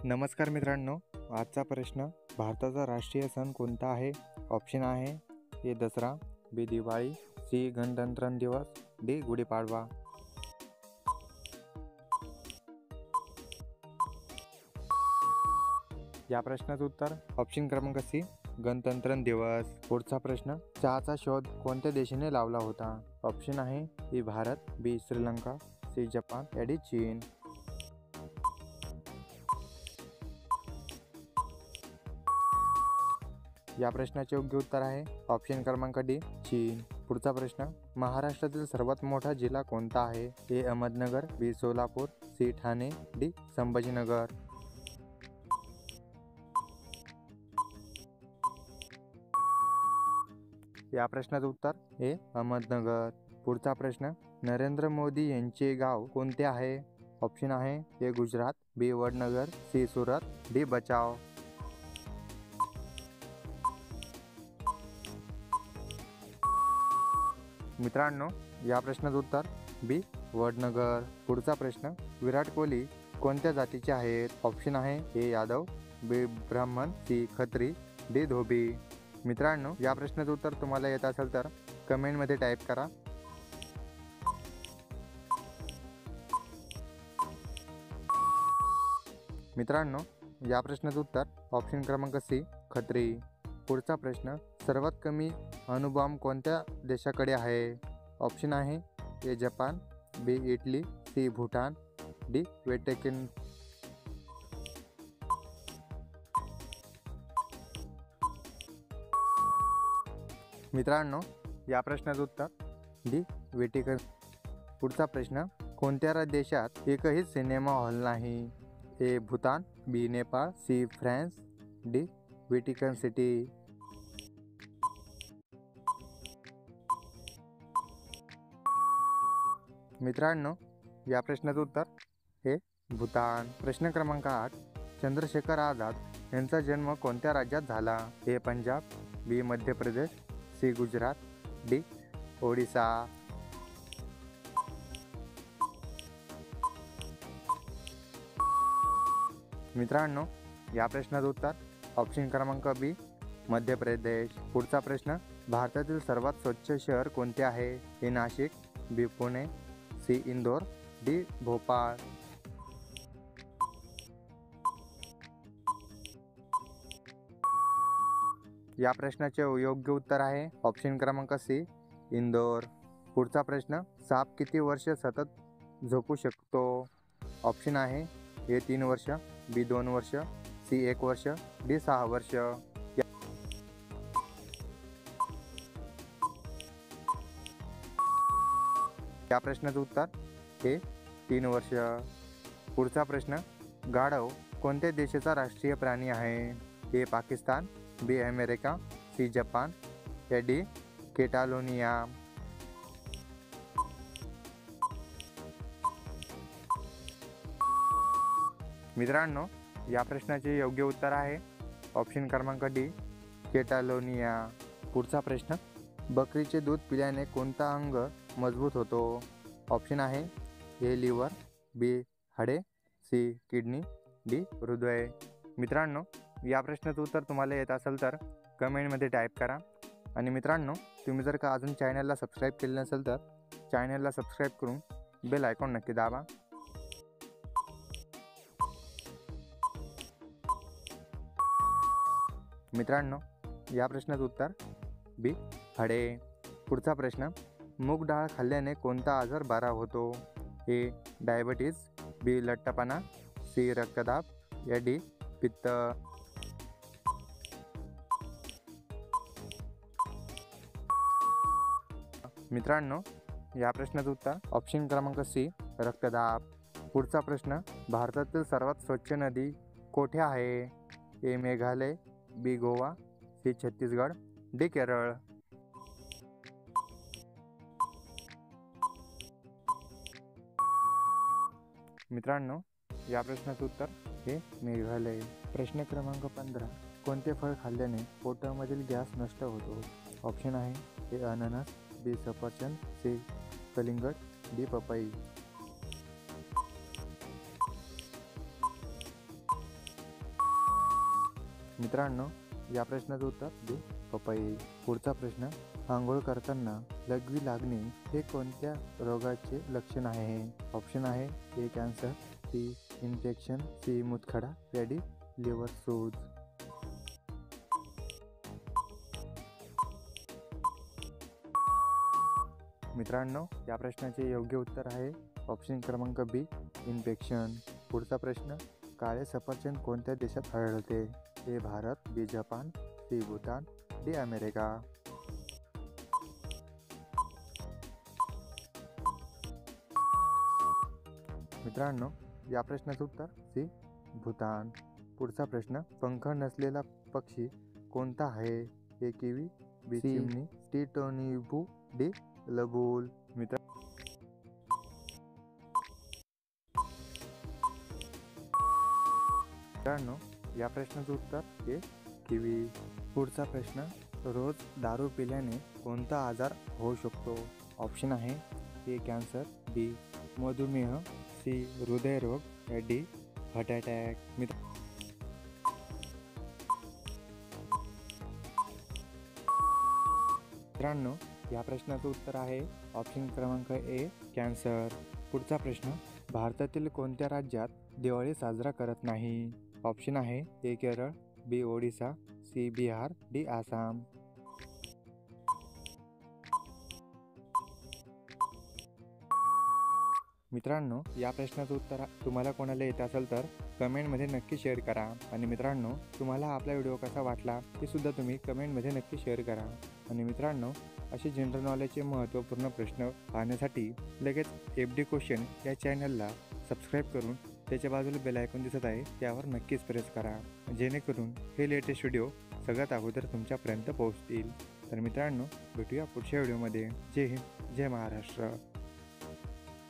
नमस्कार मित्रांनो, आजचा प्रश्न, भारताचा राष्ट्रीय सण कोणता आहे? ऑप्शन आहे ए दसरा, बी दिवाळी, सी गणतंत्र दिवस, डी गुढीपाडवा. या प्रश्नाचं उत्तर ऑप्शन क्रमांक सी गणतंत्र दिवस. पुढचा प्रश्न, चहाचा शोध कोणत्या देशाने लावला होता? ऑप्शन आहे ए भारत, बी श्रीलंका, सी जपान, या डी चीन. या प्रश्नाचे योग्य उत्तर आहे ऑप्शन क्रमांक डी चीन. पुढचा प्रश्न, महाराष्ट्रातील सर्वात मोठा जिल्हा कोणता आहे? ए अहमदनगर, बी सोलापूर, सी ठाणे, डी संभाजीनगर. या प्रश्नाचं उत्तर ए अहमदनगर. पुढचा प्रश्न, नरेंद्र मोदी यांचे गाव कोणते आहे? ऑप्शन आहे ए गुजरात, बी वडनगर, सी सुरत, डी बचाव. मित्रांनो, या प्रश्नाचं उत्तर बी वडनगर. पुढचा प्रश्न, विराट कोहली कोणत्या जातीचे आहेत? ऑप्शन आहे ए यादव, बी ब्राह्मण, सी खत्री, डी धोबी. मित्रांनो, या प्रश्नाचं उत्तर तुम्हाला येत असेल तर कमेंटमध्ये टाईप करा. मित्रांनो, या प्रश्नाचं उत्तर ऑप्शन क्रमांक सी खत्री. पुढचा प्रश्न, सर्वात कमी अणुबॉम्ब कोणत्या देशाकडे आहे? ऑप्शन आहे A Japan, B Italy, C Bhutan, D Vatican. मित्रांनो, या प्रश्नाचं उत्तर डी व्हॅटिकन. पुढचा प्रश्न, कोणत्या देशात एकही सिनेमा हॉल नाही? A Bhutan, B Nepal, C France, D Vatican City. मित्रांनो, या प्रश्नाचं उत्तर हे भूतान. प्रश्न क्रमांक 8, चंद्रशेखर आझाद यांचा जन्म कोणत्या राज्यात झाला? ए पंजाब, बी मध्य प्रदेश, सी गुजरात, डी ओडिसा. मित्रांनो, या प्रश्नाचं उत्तर ऑप्शन क्रमांक बी मध्य प्रदेश. पुढचा प्रश्न, भारतातील सर्वात स्वच्छ शहर कोणते आहे? ए नाशिक, बी पुणे, सी इंदोर, डी भोपाळ. या प्रश्नाचे योग्य उत्तर आहे ऑप्शन क्रमांक सी इंदोर. पुढचा प्रश्न, साप किती वर्ष सतत झोपू शकतो? ऑप्शन आहे ए 3 वर्ष, बी 2 वर्ष, सी 1 वर्ष, डी 6 वर्ष. या प्रश्नाचं उत्तर हे 3 वर्ष. पुढचा प्रश्न, गाढव कोणत्या देशाचा राष्ट्रीय प्राणी आहे? ए पाकिस्तान, बी अमेरिका, सी जपान, या डी केटालोनिया. मित्रांनो, या प्रश्नाचे योग्य उत्तर आहे ऑप्शन क्रमांक डी केटालोनिया. पुढचा प्रश्न, बकरीचे दूध पिल्याने कोणता अंग मजबूत होतो? ऑप्शन आहे ए लिव्हर, बी हाडे, सी किडनी, डी हृदय. मित्रांनो, या प्रश्नाचं उत्तर तुम्हाला येत असेल तर कमेंटमध्ये टाईप करा. आणि मित्रांनो, तुम्ही जर का अजून चॅनलला सबस्क्राईब केले नसेल तर चॅनलला सबस्क्राईब करून बेल आयकॉन नक्की दाबा. मित्रांनो, या प्रश्नाचं उत्तर बी हाडे. पुढचा प्रश्न, मूग डाळ खाल्ल्याने कोणता आजार बरा होतो? ए डायबिटीज, बी लठ्ठपणा, सी रक्तदाब, या डी पित्त. मित्रांनो, या प्रश्नाचं उत्तर ऑप्शन क्रमांक सी रक्तदाब. पुढचा प्रश्न, भारतातील सर्वात स्वच्छ नदी कोठे आहे? ए मेघालय, बी गोवा, सी छत्तीसगड, डी केरळ. मित्रांनो, या प्रश्नाचं उत्तर हे मेघालय. प्रश्न क्रमांक 15, कोणते फळ खाल्ल्याने पोटामधील गॅस नष्ट होतो? ऑप्शन आहे ए अननस, बी सफरचंद, सी कलिंगड, डी पपई. मित्रांनो, या प्रश्नाचं उत्तर बी पपई. पुढचा प्रश्न, आंघोळ करताना लघवी लागणे हे कोणत्या रोगाचे लक्षण आहे? ऑप्शन आहे ए कॅन्सर, सी इन्फेक्शन, सी मुतखडा, या डी लिव्हर सूज. मित्रांनो, या प्रश्नाचे योग्य उत्तर आहे ऑप्शन क्रमांक बी इन्फेक्शन. पुढचा प्रश्न, काळे सफरचंद कोणत्या देशात आढळते? A Bharat, B Japan, C Bhutan, D America. मित्रांनो, या प्रश्नाचं उत्तर सी भूतान. पुढचा प्रश्न, पंख नसलेला पक्षी कोणता आहे? ए किवी, बी चिमणी, सी टोनिबू, डी लगूल. मित्रांनो, या प्रश्नाचं उत्तर ए किवी. पुढचा प्रश्न, रोज दारू पिल्याने कोणता आजार होऊ शकतो? ऑप्शन आहे ए कॅन्सर, बी मधुमेह, सी हृदयरोग, या डी हार्ट अटॅक. मित्रांनो, या प्रश्नाचं उत्तर आहे ऑप्शन क्रमांक ए कॅन्सर. पुढचा प्रश्न, भारतातील कोणत्या राज्यात दिवाळी साजरा करत नाही? ऑप्शन आहे ए केरळ, बी ओडिसा, सी बिहार, डी आसाम. मित्रांनो, या प्रश्नाचं उत्तर तुम्हाला कोणाला येत असेल तर कमेंटमध्ये नक्की शेअर करा. आणि मित्रांनो, तुम्हाला आपला व्हिडिओ कसा वाटला ते सुद्धा तुम्ही कमेंटमध्ये नक्की शेअर करा. आणि मित्रांनो, असे जनरल नॉलेजचे महत्त्वपूर्ण प्रश्न पाहण्यासाठी लगेच FD क्वेश्चन या चॅनलला सबस्क्राईब करून त्याच्या बाजूला बेल आयकॉन दिसत आहे त्यावर नक्कीच प्रेस करा, जेणेकरून हे लेटेस्ट व्हिडिओ सगळ्यात अगोदर तुमच्यापर्यंत पोहोचतील. तर मित्रांनो, भेटूया पुढच्या व्हिडिओमध्ये. जय हिंद, जय महाराष्ट्र.